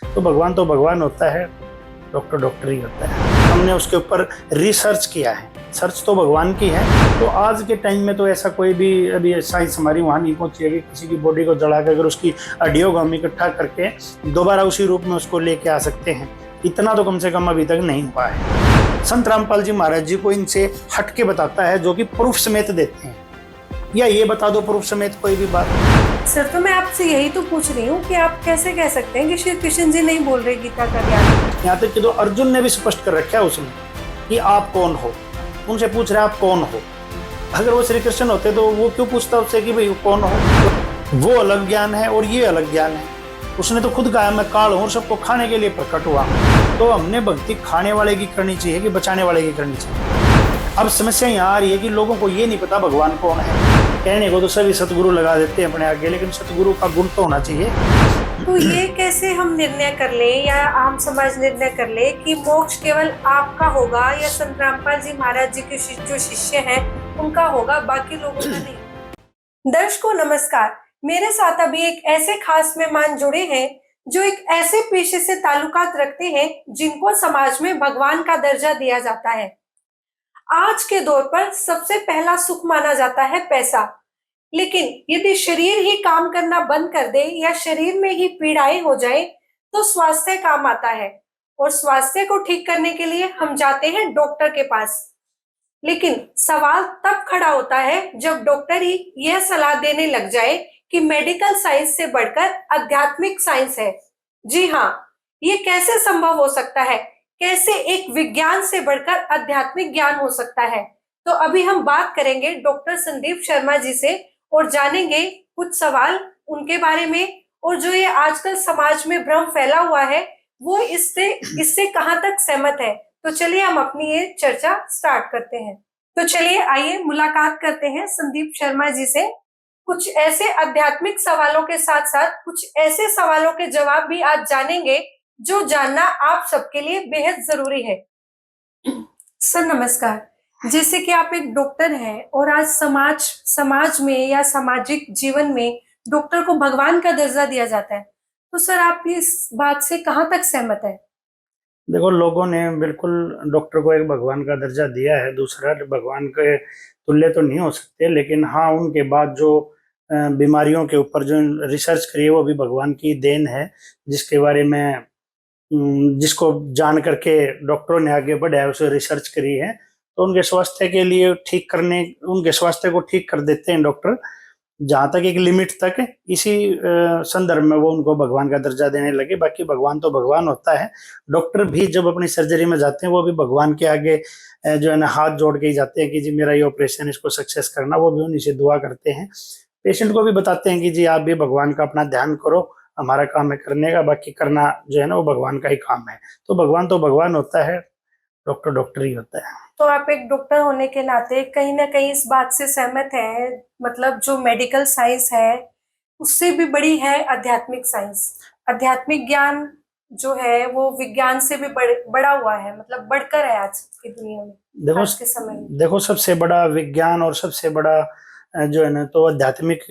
तो भगवान होता है, डॉक्टर डॉक्टर ही होता है। हमने उसके ऊपर रिसर्च किया है, सर्च तो भगवान की है। तो आज के टाइम में तो ऐसा कोई भी अभी साइंस हमारी वहाँ नहीं पहुंची है कि किसी की बॉडी को जला कर अगर उसकी हड्डियों को हम इकट्ठा करके दोबारा उसी रूप में उसको लेके आ सकते हैं, इतना तो कम से कम अभी तक नहीं हुआ है। संत रामपाल जी महाराज जी को इनसे हट के बताता है, जो कि प्रूफ समेत देते हैं। या ये बता दो प्रूफ समेत कोई भी बात। सर, तो मैं आपसे यही तो पूछ रही हूँ कि आप कैसे कह सकते हैं कि श्री कृष्ण जी नहीं बोल रहे गीता का ज्ञान। यहाँ तक कि तो अर्जुन ने भी स्पष्ट कर रखा है उसमें कि आप कौन हो। उनसे पूछ रहे आप कौन हो। अगर वो श्री कृष्ण होते तो वो क्यों पूछता उससे कि भाई कौन हो। वो अलग ज्ञान है और ये अलग ज्ञान है। उसने तो खुद कहा मैं काल हूँ और सबको खाने के लिए प्रकट हुआ। तो हमने भक्ति खाने वाले की करनी चाहिए कि बचाने वाले की करनी चाहिए। अब समस्या यहाँ आ रही है कि लोगों को ये नहीं पता भगवान कौन है। कहने को तो सभी सतगुरु लगा देते हैं अपने आगे, लेकिन सतगुरु का गुण तो होना चाहिए। तो ये कैसे हम निर्णय कर ले या आम समाज निर्णय कर ले कि मोक्ष केवल आपका होगा या संत रामपाल जी महाराज जी के जो शिष्य हैं उनका होगा, बाकी लोगों का नहीं। दर्शकों नमस्कार, मेरे साथ अभी एक ऐसे खास मेहमान जुड़े हैं जो एक ऐसे पेशे से ताल्लुकात रखते हैं जिनको समाज में भगवान का दर्जा दिया जाता है। आज के दौर पर सबसे पहला सुख माना जाता है पैसा, लेकिन यदि शरीर ही काम करना बंद कर दे या शरीर में ही पीड़ाएं हो जाए तो स्वास्थ्य काम आता है, और स्वास्थ्य को ठीक करने के लिए हम जाते हैं डॉक्टर के पास। लेकिन सवाल तब खड़ा होता है जब डॉक्टर ही यह सलाह देने लग जाए कि मेडिकल साइंस से बढ़कर आध्यात्मिक साइंस है। जी हाँ, ये कैसे संभव हो सकता है? कैसे एक विज्ञान से बढ़कर आध्यात्मिक ज्ञान हो सकता है? तो अभी हम बात करेंगे डॉक्टर संदीप शर्मा जी से और जानेंगे कुछ सवाल उनके बारे में, और जो ये आजकल समाज में भ्रम फैला हुआ है वो इससे कहां तक सहमत है। तो चलिए हम अपनी ये चर्चा स्टार्ट करते हैं। तो चलिए आइए मुलाकात करते हैं संदीप शर्मा जी से। कुछ ऐसे आध्यात्मिक सवालों के साथ साथ कुछ ऐसे सवालों के जवाब भी आज जानेंगे जो जानना आप सबके लिए बेहद जरूरी है। सर नमस्कार, जैसे कि आप एक डॉक्टर हैं और आज समाज में या सामाजिक जीवन में डॉक्टर को भगवान का दर्जा दिया जाता है, तो सर आप इस बात से कहां तक सहमत है? देखो, लोगों ने बिल्कुल डॉक्टर को एक भगवान का दर्जा दिया है। दूसरा, भगवान के तुल्य तो नहीं हो सकते, लेकिन हाँ उनके बाद जो बीमारियों के ऊपर जो रिसर्च करी है वो भी भगवान की देन है, जिसके बारे में जिसको जान करके डॉक्टरों ने आगे बढ़ा है, उसे रिसर्च करी है। तो उनके स्वास्थ्य के लिए उनके स्वास्थ्य को ठीक कर देते हैं डॉक्टर, जहां तक एक लिमिट तक। इसी संदर्भ में वो उनको भगवान का दर्जा देने लगे। बाकी भगवान तो भगवान होता है। डॉक्टर भी जब अपनी सर्जरी में जाते हैं वो भी भगवान के आगे जो है ना हाथ जोड़ के ही जाते हैं कि जी मेरा ये ऑपरेशन इसको सक्सेस करना। वो भी उन्हीं से दुआ करते हैं। पेशेंट को भी बताते हैं कि जी आप भी भगवान का अपना ध्यान करो, हमारा काम है करने का, बाकी करना जो है ना वो भगवान का ही काम है। तो भगवान होता है, डॉक्टर डॉक्टर ही होता है। तो आप एक डॉक्टर होने के नाते कहीं ना कहीं इस बात से सहमत है, मतलब जो मेडिकल साइंस है उससे भी बड़ी है आध्यात्मिक साइंस। आध्यात्मिक ज्ञान जो है वो विज्ञान से भी बड़ा हुआ है, मतलब बढ़कर है आज की दुनिया में, देखो आज के समय में। देखो सबसे बड़ा विज्ञान और सबसे बड़ा जो है ना तो आध्यात्मिक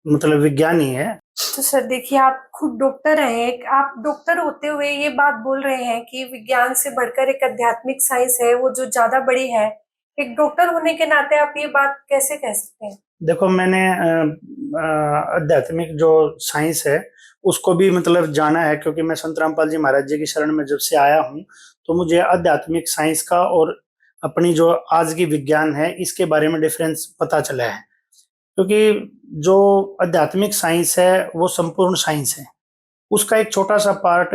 मतलब विज्ञान ही है। तो सर देखिए, आप खुद डॉक्टर हैं, आप डॉक्टर होते हुए ये बात बोल रहे हैं कि विज्ञान से बढ़कर एक आध्यात्मिक साइंस है वो जो ज्यादा बड़ी है। एक डॉक्टर होने के नाते आप ये बात कैसे कह सकते हैं? देखो, मैंने आध्यात्मिक जो साइंस है उसको भी मतलब जाना है, क्योंकि मैं संत रामपाल जी महाराज जी की शरण में जब से आया हूँ तो मुझे आध्यात्मिक साइंस का और अपनी जो आज की विज्ञान है इसके बारे में डिफरेंस पता चला है। क्योंकि जो आध्यात्मिक साइंस है वो संपूर्ण साइंस है। उसका एक छोटा सा पार्ट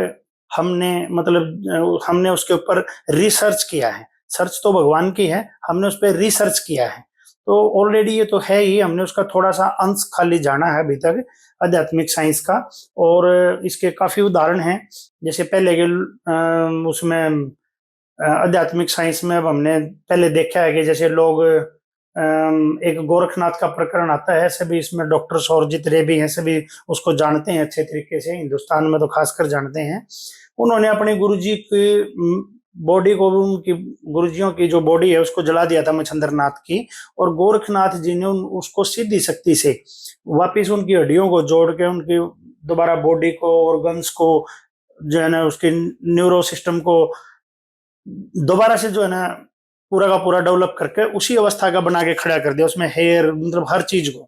हमने उसके ऊपर रिसर्च किया है। सर्च तो भगवान की है, हमने उस पर रिसर्च किया है। तो ऑलरेडी ये तो है ही, हमने उसका थोड़ा सा अंश खाली जाना है अभी तक आध्यात्मिक साइंस का। और इसके काफी उदाहरण हैं। जैसे पहले के उसमें आध्यात्मिक साइंस में अब हमने पहले देखा है कि जैसे लोग एक गोरखनाथ का प्रकरण आता है, सभी इसमें डॉक्टर्स और जितने भी हैं सभी उसको जानते हैं अच्छे तरीके से, हिंदुस्तान में तो खासकर जानते हैं। उन्होंने अपने गुरुजी की बॉडी को, उनकी गुरुजियों की जो बॉडी है उसको जला दिया था मच्छंद्रनाथ की, और गोरखनाथ जी ने उसको सीधी शक्ति से वापिस उनकी हड्डियों को जोड़ के उनकी दोबारा बॉडी को, ऑर्गन्स को जो है ना उसके न्यूरो सिस्टम को दोबारा से जो है ना पूरा का पूरा डेवलप करके उसी अवस्था का बना के खड़ा कर दिया, उसमें हेयर मतलब हर चीज को।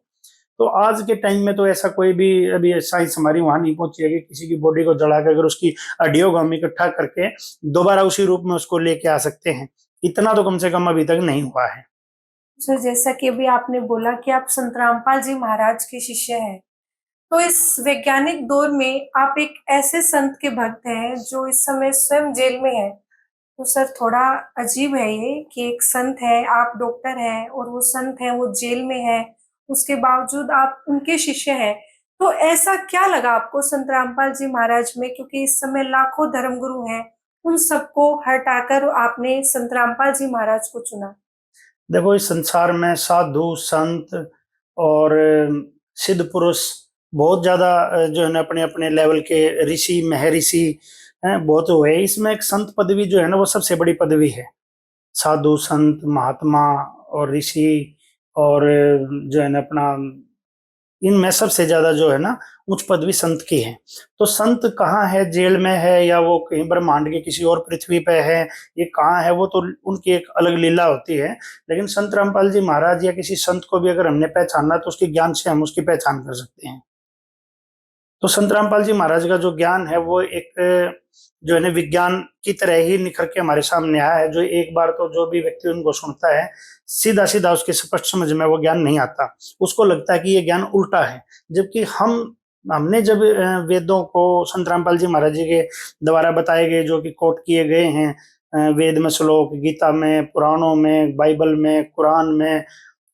तो आज के टाइम में तो ऐसा कोई भी अभी साइंस हमारी वहां नहीं पहुंची है कि किसी की बॉडी को जला के अगर उसकी हड्डियों को हम इकट्ठा करके दोबारा उसी रूप में उसको लेके आ सकते हैं। इतना तो कम से कम अभी तक नहीं हुआ है। सर जैसा कि अभी आपने बोला कि आप संत रामपाल जी महाराज के शिष्य हैं, तो इस वैज्ञानिक दौर में आप एक ऐसे संत के भक्त हैं जो इस समय स्वयं जेल में है। तो सर थोड़ा अजीब है ये कि एक संत है, आप डॉक्टर हैं और वो संत है वो जेल में है, उसके बावजूद आप उनके शिष्य हैं। तो ऐसा क्या लगा आपको संत रामपाल जी महाराज में, क्योंकि इस समय लाखों धर्मगुरु हैं, उन सबको हटाकर आपने संत रामपाल जी महाराज को चुना? देखो इस संसार में साधु संत और सिद्ध पुरुष बहुत ज्यादा जो है ना अपने अपने लेवल के ऋषि महर्षि हैं, बहुत हुए। इसमें एक संत पदवी जो है ना वो सबसे बड़ी पदवी है। साधु संत महात्मा और ऋषि और जो है ना अपना इनमें सबसे ज्यादा जो है ना उच्च पदवी संत की है। तो संत कहाँ है, जेल में है या वो कहीं ब्रह्मांड के किसी और पृथ्वी पे है, ये कहाँ है वो तो उनकी एक अलग लीला होती है। लेकिन संत रामपाल जी महाराज या किसी संत को भी अगर हमने पहचानना तो उसके ज्ञान से हम उसकी पहचान कर सकते हैं। तो संत रामपाल जी महाराज का जो ज्ञान है वो एक जो है ना विज्ञान की तरह ही निखर के हमारे सामने आया है, जो एक बार तो जो भी व्यक्ति उनको सुनता है सीधा सीधा उसके स्पष्ट समझ में वो ज्ञान नहीं आता, उसको लगता है कि ये ज्ञान उल्टा है। जबकि हमने जब वेदों को संत रामपाल जी महाराज जी के द्वारा बताए गए जो कि कोट किए गए हैं वेद में श्लोक, गीता में, पुराणों में, बाइबल में, कुरान में,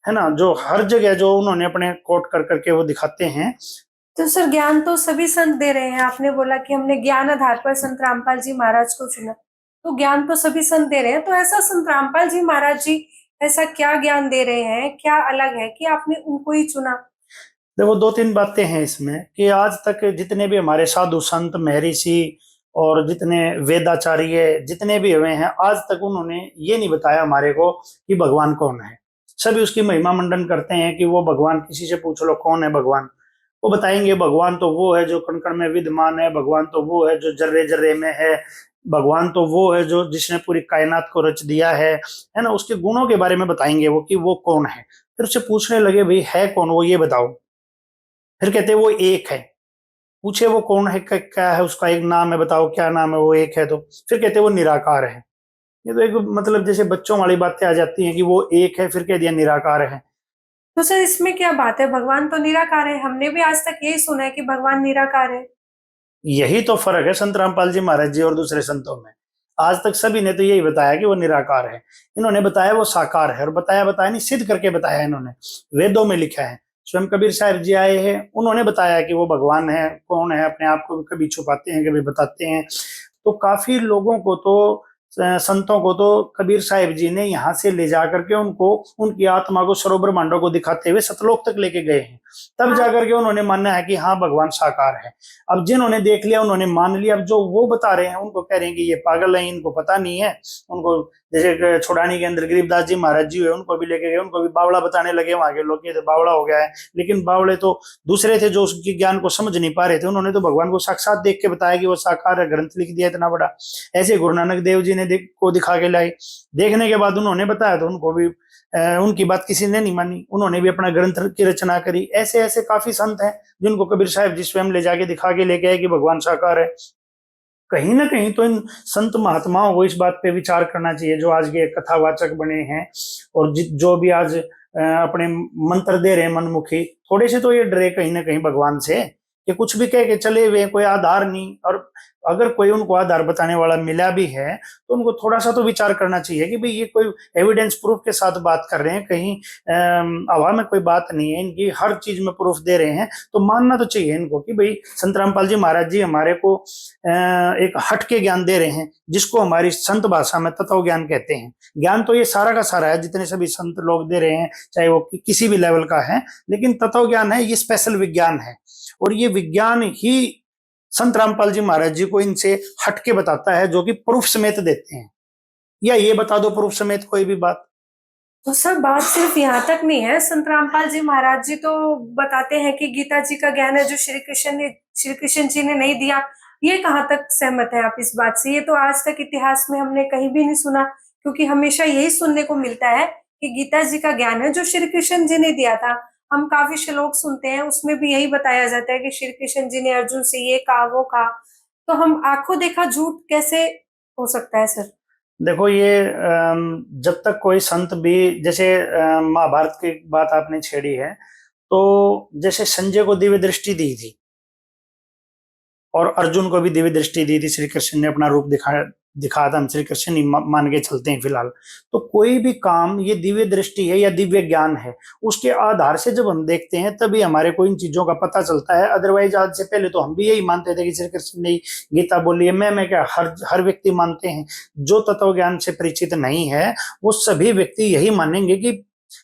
है ना, जो हर जगह जो उन्होंने अपने कोट कर करके वो दिखाते हैं। तो सर ज्ञान तो सभी संत दे रहे हैं, आपने बोला कि हमने ज्ञान आधार पर संत रामपाल जी महाराज को चुना, तो ज्ञान तो सभी संत दे रहे हैं, तो ऐसा संत रामपाल जी महाराज जी ऐसा क्या ज्ञान दे रहे हैं, क्या अलग है कि आपने उनको ही चुना? देखो दो तीन बातें हैं इसमें कि आज तक जितने भी हमारे साधु संत महर्षि और जितने वेदाचार्य जितने भी हुए हैं आज तक उन्होंने ये नहीं बताया हमारे को कि भगवान कौन है। सभी उसकी महिमा मंडन करते हैं कि वो भगवान, किसी से पूछ लो कौन है भगवान, वो बताएंगे भगवान तो वो है जो कण कण में विद्यमान है, भगवान तो वो है जो जर्रे जर्रे में है, भगवान तो वो है जो जिसने पूरी कायनात को रच दिया है ना। उसके गुणों के बारे में बताएंगे वो कि वो कौन है। फिर उससे पूछने लगे भाई है कौन वो, ये बताओ। फिर कहते वो एक है। पूछे वो कौन है, क्या है, उसका एक नाम है, बताओ क्या नाम है, वो एक है। तो फिर कहते वो निराकार है। ये तो एक मतलब जैसे बच्चों वाली बातें आ जाती हैं कि वो एक है फिर कह दिया निराकार है। तो सर इसमें क्या बात है, भगवान तो निराकार है, हमने भी आज तक यही सुना है कि भगवान निराकार है। यही तो फर्क है संत रामपाल जी महाराज जी और दूसरे संतों में। आज तक सभी ने तो यही बताया कि वो निराकार है, इन्होंने बताया वो साकार है, और बताया बताया नहीं, सिद्ध करके बताया इन्होंने, वेदों में लिखा है। स्वयं कबीर साहब जी आए हैं, उन्होंने बताया कि वो भगवान है, कौन है, अपने आप को कभी छुपाते हैं कभी बताते हैं। तो काफी लोगों को तो संतों को तो कबीर साहिब जी ने यहाँ से ले जा करके उनको उनकी आत्मा को सरोवर मांडो को दिखाते हुए सतलोक तक लेके गए हैं। तब जाकर के उन्होंने माना है कि हाँ भगवान साकार है। अब जिन्होंने देख लिया उन्होंने मान लिया। अब जो वो बता रहे हैं उनको कह रहे हैं कि ये पागल है, इनको पता नहीं है। उनको जैसे छोड़ानी के अंदर गरीबदास जी महाराज जी हुए, उनको भी लेके गए, उनको भी बावड़ा बताने लगे वहां के लोग, ये तो बावड़ा हो गया है। लेकिन बावड़े तो दूसरे थे जो उसके ज्ञान को समझ नहीं पा रहे थे, उन्होंने तो भगवान को साक्षात देख के बताया कि वो साकार है, ग्रंथ लिख दिया इतना बड़ा। ऐसे गुरु नानक देव जी ने को दिखा के लाए, देखने के बाद उन्होंने बताया तो उनको भी उनकी बात किसी ने नहीं मानी, उन्होंने भी अपना ग्रंथ की रचना करी। ऐसे ऐसे काफी संत हैं जिनको कबीर साहब जी स्वयं ले जाके दिखा के लेके आए कि भगवान साकार है। कहीं ना कहीं तो इन संत महात्माओं को इस बात पे विचार करना चाहिए जो आज के कथावाचक बने हैं और जो भी आज अपने मंत्र दे रहे हैं मनमुखी, थोड़े से तो ये डरे कहीं ना कहीं भगवान से कि कुछ भी कह के चले हुए, कोई आधार नहीं। और अगर कोई उनको आधार बताने वाला मिला भी है तो उनको थोड़ा सा तो विचार करना चाहिए कि भाई ये कोई एविडेंस प्रूफ के साथ बात कर रहे हैं, कहीं हवा में कोई बात नहीं है, इनकी हर चीज में प्रूफ दे रहे हैं। तो मानना तो चाहिए इनको कि भाई संत रामपाल जी महाराज जी हमारे को एक हटके ज्ञान दे रहे हैं, जिसको हमारी संत भाषा में तत्व ज्ञान कहते हैं। ज्ञान तो ये सारा का सारा है, जितने सभी संत लोग दे रहे हैं, चाहे वो किसी भी लेवल का है, लेकिन तत्व ज्ञान है, ये स्पेशल विज्ञान है। और ये विज्ञान ही संत रामपाल जी महाराज जी को इनसे हटके बताता है, जो कि प्रूफ समेत देते हैं। या ये बता दो प्रूफ समेत कोई भी बात। तो सर बात सिर्फ यहाँ तक नहीं है, संत रामपाल जी महाराज जी तो बताते हैं कि गीता जी का ज्ञान है जो श्री कृष्ण जी ने नहीं दिया, ये कहाँ तक सहमत है आप इस बात से? ये तो आज तक इतिहास में हमने कहीं भी नहीं सुना, क्योंकि हमेशा यही सुनने को मिलता है कि गीता जी का ज्ञान है जो श्री कृष्ण जी ने दिया था। हम काफी श्लोक सुनते हैं, उसमें भी यही बताया जाता है कि श्री कृष्ण जी ने अर्जुन से ये कहा वो कहा। तो हम आंखों देखा झूठ कैसे हो सकता है सर? देखो ये जब तक कोई संत भी, जैसे महाभारत की बात आपने छेड़ी है, तो जैसे संजय को दिव्य दृष्टि दी थी और अर्जुन को भी दिव्य दृष्टि दी थी, श्री कृष्ण ने अपना रूप दिखाया था, हम श्री कृष्ण ही मान के चलते हैं फिलहाल। तो कोई भी काम ये दिव्य दृष्टि है या दिव्य ज्ञान है, उसके आधार से जब हम देखते हैं तभी हमारे को इन चीजों का पता चलता है। अदरवाइज आज से पहले तो हम भी यही मानते थे कि श्री कृष्ण ने गीता बोली है। मैं क्या, हर व्यक्ति मानते हैं। जो तत्व ज्ञान से परिचित नहीं है वो सभी व्यक्ति यही मानेंगे कि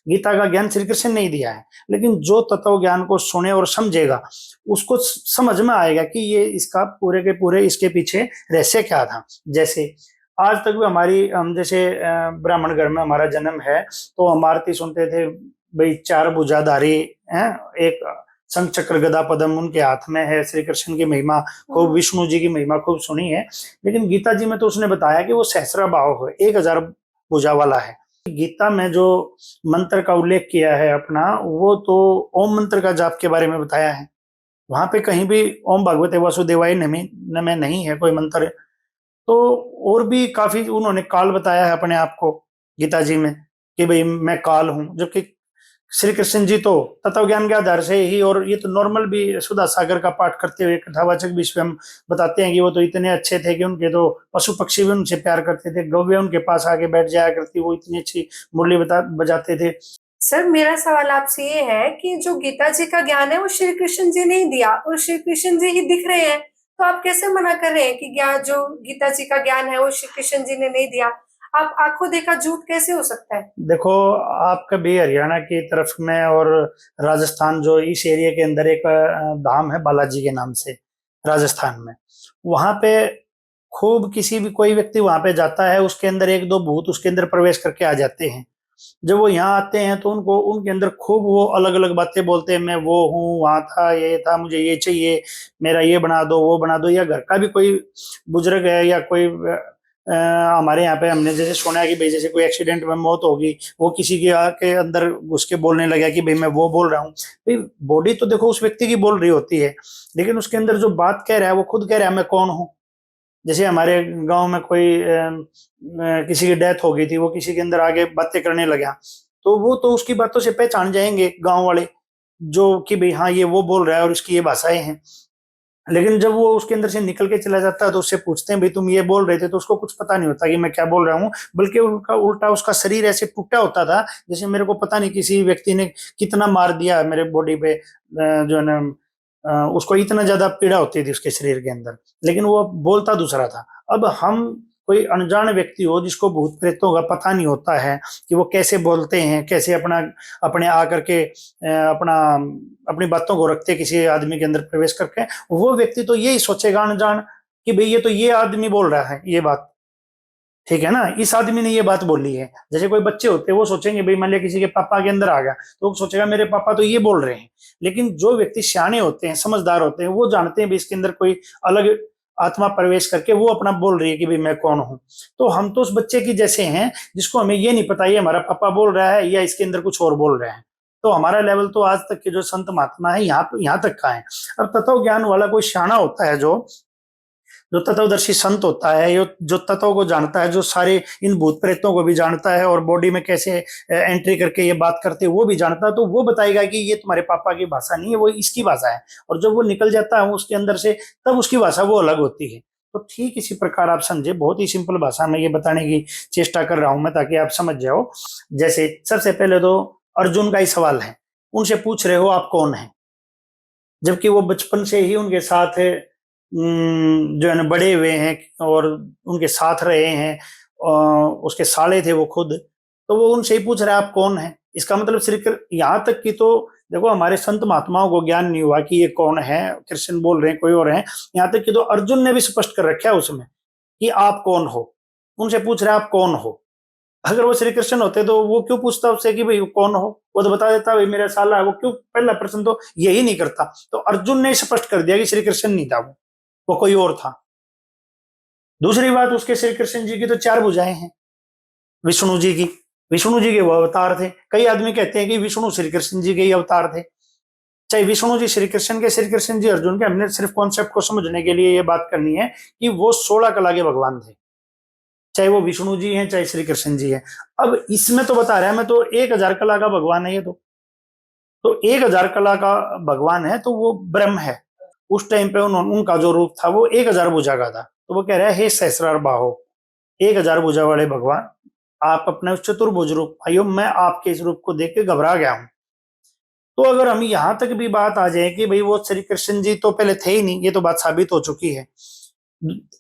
गीता का ज्ञान श्री कृष्ण ने ही दिया है। लेकिन जो तत्व ज्ञान को सुने और समझेगा उसको समझ में आएगा कि ये इसका पूरे के पूरे इसके पीछे रहस्य क्या था। जैसे आज तक भी हम जैसे ब्राह्मण घर में हमारा जन्म है तो हम आरती सुनते थे, भाई चार भुजाधारी हैं, एक शंख चक्र गदा पद्म उनके हाथ में है। श्री कृष्ण की महिमा खूब, विष्णु जी की महिमा खूब सुनी है। लेकिन गीता जी में तो उसने बताया कि वो सहस्रा बाहु है, 1000 भुजा वाला है। गीता में जो मंत्र का उल्लेख किया है अपना, वो तो ओम मंत्र का जाप के बारे में बताया है। वहां पे कहीं भी ओम भगवते वासुदेवाय नमः नहीं है कोई मंत्र। तो और भी काफी उन्होंने काल बताया है अपने आप को गीता जी में कि भाई मैं काल हूं। जबकि श्री कृष्ण जी तो तत्व ज्ञान के आधार से ही, और ये तो नॉर्मल भी सुधा सागर का पाठ करते हुए कथावाचक भी स्वयं बताते हैं कि वो तो इतने अच्छे थे कि उनके तो पशु पक्षी भी उनसे प्यार करते थे, गौवे उनके पास आके बैठ जाया करती, वो इतनी अच्छी मुरली बजाते थे। सर मेरा सवाल आपसे ये है कि जो गीता जी का ज्ञान है वो श्री कृष्ण जी ने ही दिया और श्री कृष्ण जी ही दिख रहे हैं, तो आप कैसे मना कर रहे हैं कि ज्ञान जो गीता जी का ज्ञान है वो श्री कृष्ण जी ने नहीं दिया? आप आंखों देखा झूठ कैसे हो सकता है? देखो, आप कभी हरियाणा की तरफ में और राजस्थान, जो इस एरिया के अंदर एक धाम है बालाजी के नाम से, राजस्थान में, वहां पे खूब किसी भी कोई व्यक्ति वहां पे जाता है, उसके अंदर एक दो भूत उसके अंदर प्रवेश करके आ जाते हैं। जब वो यहाँ आते हैं तो उनको उनके अंदर खूब वो अलग अलग बातें बोलते हैं, मैं वो हूँ, वहां था, ये था, मुझे ये चाहिए, मेरा ये बना दो, वो बना दो। या घर का भी कोई बुजुर्ग है या कोई हमारे यहाँ पे हमने जैसे सुना है कि भाई जैसे कोई एक्सीडेंट में मौत होगी, वो किसी के अंदर घुस के बोलने लगा कि भाई मैं वो बोल रहा हूँ। भाई बॉडी तो देखो उस व्यक्ति की बोल रही होती है, लेकिन उसके अंदर जो बात कह रहा है वो खुद कह रहा है मैं कौन हूँ। जैसे हमारे गांव में कोई किसी की डेथ हो गई थी, वो किसी के अंदर आगे बातें करने लगा, तो वो तो उसकी बातों से पहचान जाएंगे गांव वाले, जो कि भाई हाँ ये वो बोल रहा है और इसकी ये भाषाएं हैं। लेकिन जब वो उसके अंदर से निकल के चला जाता है तो उससे पूछते हैं भाई तुम ये बोल रहे थे, तो उसको कुछ पता नहीं होता कि मैं क्या बोल रहा हूँ, बल्कि उनका उल्टा उसका शरीर ऐसे टूटा होता था जैसे मेरे को पता नहीं किसी व्यक्ति ने कितना मार दिया मेरे बॉडी पे, जो है ना, उसको इतना ज्यादा पीड़ा होती थी उसके शरीर के अंदर, लेकिन वो बोलता दूसरा था। अब हम कोई अनजान व्यक्ति हो जिसको भूत प्रेतों का पता नहीं होता है कि वो कैसे बोलते हैं, कैसे अपने आकर के अपना अपनी बातों को रखते किसी आदमी के अंदर प्रवेश करके, वो व्यक्ति तो यही सोचेगा अनजान कि भाई ये तो ये आदमी बोल रहा है ये बात, ठीक है ना, इस आदमी ने ये बात बोली है। जैसे कोई बच्चे होते हैं वो सोचेंगे भाई मान लिया किसी के पापा के अंदर आ गया तो वो सोचेगा मेरे पापा तो ये बोल रहे हैं। लेकिन जो व्यक्ति सियाने होते हैं, समझदार होते हैं, वो जानते हैं भाई इसके अंदर कोई अलग आत्मा प्रवेश करके वो अपना बोल रही है कि भाई मैं कौन हूं। तो हम तो उस बच्चे की जैसे हैं जिसको हमें ये नहीं पता ये हमारा पापा बोल रहा है या इसके अंदर कुछ और बोल रहे हैं। तो हमारा लेवल तो आज तक के जो संत महात्मा है यहाँ तक का है। अब तत्व ज्ञान वाला कोई सियाना होता है, जो तत्वदर्शी संत होता है, जो तत्व को जानता है, जो सारे इन भूत प्रेतों को भी जानता है और बॉडी में कैसे एंट्री करके ये बात करते हैं वो भी जानता है, तो वो बताएगा कि ये तुम्हारे पापा की भाषा नहीं है, वो इसकी भाषा है। और जब वो निकल जाता है उसके अंदर से तब उसकी भाषा वो अलग होती है। तो ठीक इसी प्रकार आप समझे, बहुत ही सिंपल भाषा में ये बताने की चेष्टा कर रहा हूं मैं ताकि आप समझ जाओ। जैसे सबसे पहले तो अर्जुन का ही सवाल है, उनसे पूछ रहे हो आप कौन है, जबकि वो बचपन से ही उनके साथ जो है ना बड़े हुए हैं और उनके साथ रहे हैं, उसके साले थे वो खुद, तो वो उनसे ही पूछ रहा है आप कौन है। इसका मतलब सिर्फ यहाँ तक कि तो देखो हमारे संत महात्माओं को ज्ञान नहीं हुआ कि ये कौन है, कृष्ण बोल रहे हैं कोई और है, यहाँ तक कि तो अर्जुन ने भी स्पष्ट कर रखा है उसमें कि आप कौन हो, उनसे पूछ रहे आप कौन हो। अगर वो श्री कृष्ण होते तो वो क्यों पूछता उससे कि भाई कौन हो, वो तो बता देता भाई मेरा साला है, वो क्यों पहला प्रश्न तो यही नहीं करता। तो अर्जुन ने स्पष्ट कर दिया कि श्री कृष्ण नहीं था वो। वो कोई और था। दूसरी बात, उसके श्री कृष्ण जी की तो 4 भुजाएं हैं, विष्णु जी की। विष्णु जी के वो अवतार थे। कई आदमी कहते हैं कि विष्णु श्री कृष्ण जी के ही अवतार थे। चाहे विष्णु जी श्री कृष्ण के, श्री कृष्ण जी अर्जुन के, हमने सिर्फ कॉन्सेप्ट को समझने के लिए ये बात करनी है कि वो 16 कला के भगवान थे, चाहे वो विष्णु जी हैं चाहे श्री कृष्ण जी हैं। अब इसमें तो बता रहा है मैं, तो 1000 कला का भगवान है ये तो 1000 कला का भगवान है, तो वो ब्रह्म है। उस टाइम पे उनका जो रूप था वो 1000 भुजा का था। तो वो कह रहा है, हे सहस्रार बाहो, 1000 भुजा वाले भगवान, आप अपने उस चतुर्भुज रूप, आइयो मैं आपके इस रूप को देख के घबरा गया हूं। तो अगर हम यहां तक भी बात आ जाए कि भाई वो श्री कृष्ण जी तो पहले थे ही नहीं, ये तो बात साबित हो चुकी है।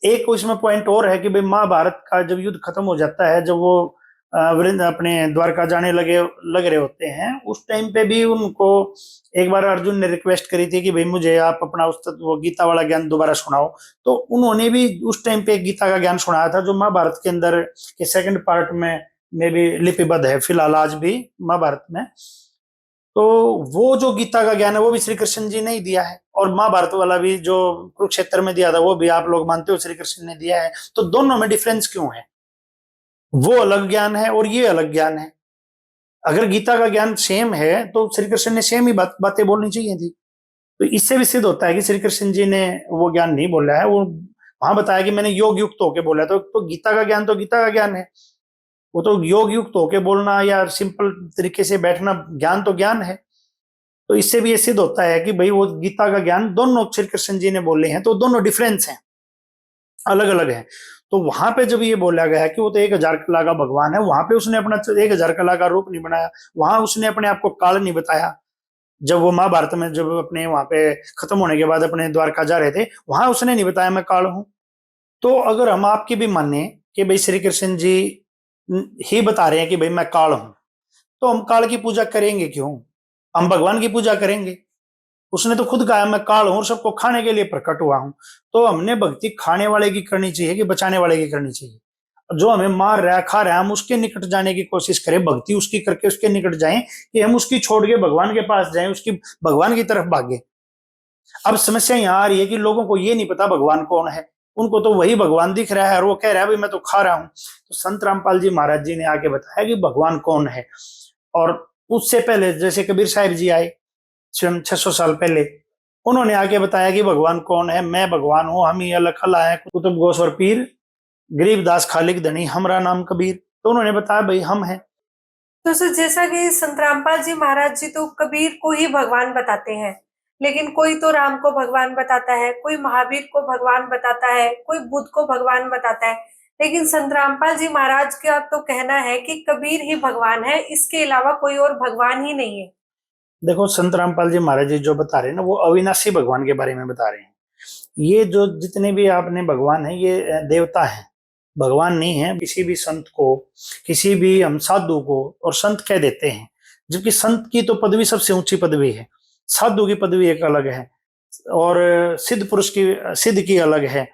एक इसमें पॉइंट और है कि भाई महाभारत का जब युद्ध खत्म हो जाता है, जब वो वृंद अपने द्वारका जाने लग रहे होते हैं, उस टाइम पे भी उनको एक बार अर्जुन ने रिक्वेस्ट करी थी कि भाई मुझे आप अपना उस वो गीता वाला ज्ञान दोबारा सुनाओ। तो उन्होंने भी उस टाइम पे गीता का ज्ञान सुनाया था, जो महाभारत के अंदर के सेकंड पार्ट में भी लिपिबद्ध है फिलहाल आज भी महाभारत में। तो वो जो गीता का ज्ञान है वो भी श्री कृष्ण जी ने ही दिया है, और महाभारत वाला भी जो कुरुक्षेत्र में दिया था वो भी आप लोग मानते हो श्री कृष्ण ने दिया है। तो दोनों में डिफरेंस क्यों है? वो अलग ज्ञान है और ये अलग ज्ञान है। अगर गीता का ज्ञान सेम है तो श्री कृष्ण ने सेम ही बातें बोलनी चाहिए थी। तो इससे भी सिद्ध होता है कि श्री कृष्ण जी ने वो ज्ञान नहीं बोला है। वो वहां बताया कि मैंने योग युक्त होकर बोला, तो गीता का ज्ञान तो गीता का ज्ञान है। वो तो योग युक्त होके बोलना या सिंपल तरीके से बैठना, ज्ञान तो ज्ञान है। तो इससे भी ये सिद्ध होता है कि भाई वो गीता का ज्ञान दोनों श्री कृष्ण जी ने बोले हैं, तो दोनों डिफरेंस हैं, अलग अलग हैं। तो वहां पे जब ये बोला गया है कि वो तो 1000 कला का भगवान है, वहां पे उसने अपना 1000 कला का रूप नहीं बनाया, वहां उसने अपने आप को काल नहीं बताया। जब वो महाभारत में जब अपने वहां पे खत्म होने के बाद अपने द्वारका जा रहे थे, वहां उसने नहीं बताया मैं काल हूं। तो अगर हम आपकी भी माने कि भाई श्री कृष्ण जी ही बता रहे हैं कि भाई मैं काल हूं, तो हम काल की पूजा करेंगे क्यों? हम भगवान की पूजा करेंगे। उसने तो खुद कहा मैं काल हूं और सबको खाने के लिए प्रकट हुआ हूं। तो हमने भक्ति खाने वाले की करनी चाहिए कि बचाने वाले की करनी चाहिए? जो हमें मार रहा है खा रहा है, हम उसके निकट जाने की कोशिश करें, भक्ति उसकी करके उसके निकट जाएं, कि हम उसकी छोड़ के भगवान के पास जाएं, उसकी भगवान की तरफ भागे। अब समस्या यहाँ आ रही है कि लोगों को ये नहीं पता भगवान कौन है। उनको तो वही भगवान दिख रहा है और वो कह रहा है भाई मैं तो खा रहा हूं। तो संत रामपाल जी महाराज जी ने आके बताया कि भगवान कौन है। और उससे पहले जैसे कबीर साहिब जी आए 600 साल पहले, उन्होंने आके बताया कि भगवान कौन है, मैं भगवान हूं, हम ही अलग खला है, कुतुब गोस्वर पीर, गरीबदास खालिक धनी, हमरा नाम कबीर। तो उन्होंने बताया भाई हम हैं। तो सर, जैसा कि संत रामपाल जी महाराज जी तो कबीर को ही भगवान बताते हैं, लेकिन कोई तो राम को भगवान बताता है, कोई महावीर को भगवान बताता है, कोई बुद्ध को भगवान बताता है। लेकिन संत रामपाल जी महाराज का तो कहना है कि कबीर ही भगवान है, इसके अलावा कोई और भगवान ही नहीं है। देखो संत रामपाल जी महाराज जी जो बता रहे हैं ना, वो अविनाशी भगवान के बारे में बता रहे हैं। ये जो जितने भी आपने भगवान है ये देवता है, भगवान नहीं है। किसी भी संत को, किसी भी हम साधु को और संत कह देते हैं, जबकि संत की तो पदवी सबसे ऊंची पदवी है, साधु की पदवी एक अलग है, और सिद्ध पुरुष की, सिद्ध की अलग है